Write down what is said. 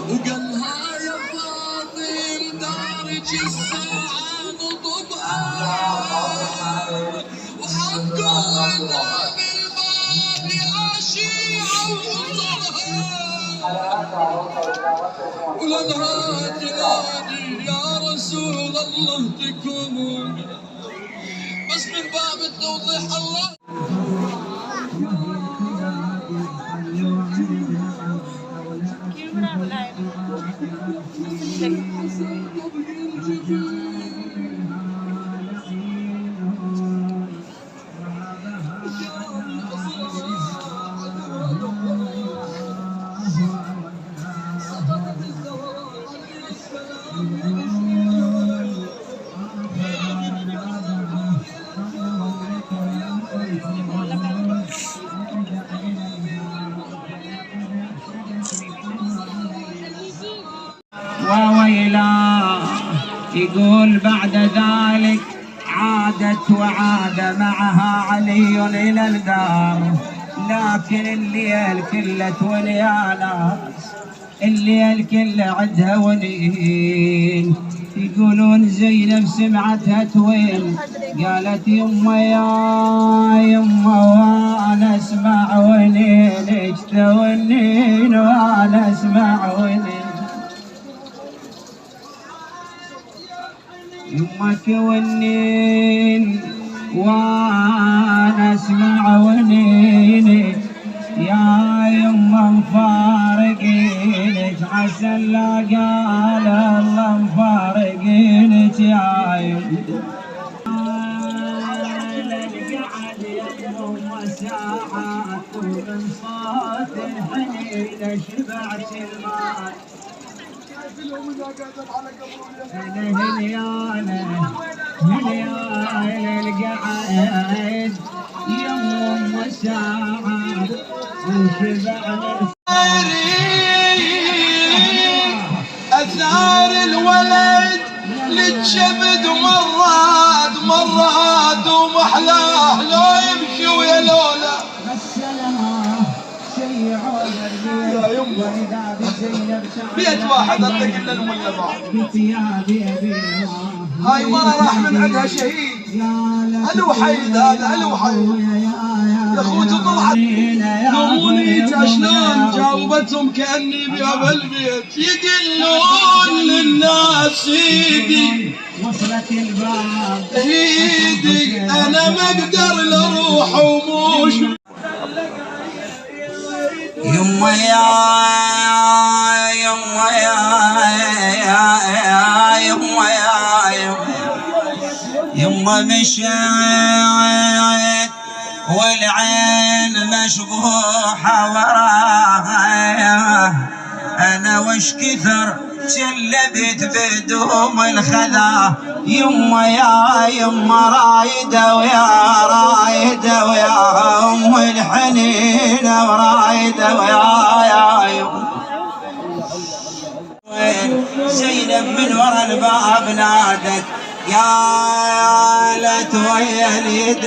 وقالها يا فاطم دارج الساعة نطبها وحقونا بالباب يا شيعة وطرها ولدها تنادي يا رسول الله تكون بس من باب التوضيح الله وويلا يقول بعد ذلك عادت وعاد معها علي إلى الدار، لكن الليل كله تولي ناس، الليل كله عدها ونين. يقولون زينب سمعتها توين قالت يما يا يما وانا اسمع ونينك تونين وانا اسمع ونين يما كونين وانا اسمع ونينك يا يما مفارقينك عسى لا قال الله مفارقينك يا يما للقعد يوم ساعات ومن صوت الحنين شبعت المال انا هليانه هليانه القعد يوم ساعات وشبعنا أثار الولد للجبد مراد ومحلاه لو يمشي ويا لولا يا يمه بيت واحد اطلق الا المولبات هاي ما راح من عندها شهيد الوحيد هذا الوحيد يا اخوتي طلعت نوموني شلون جاوبتهم كاني باب البيت يقولون للناس سيدي وصلت الباب سيدي انا ما اقدر لروح وموش يما يا يما يا يما يا يما مشيت والعين مشبوحة وراها أنا وش كثر شلبت بدوم الخذا يما يا يما رايدة ويا رايدة ويا أم الحنينة ورايدة ويا يما زينب زينب من ورا الباب نادت يا لتويلي.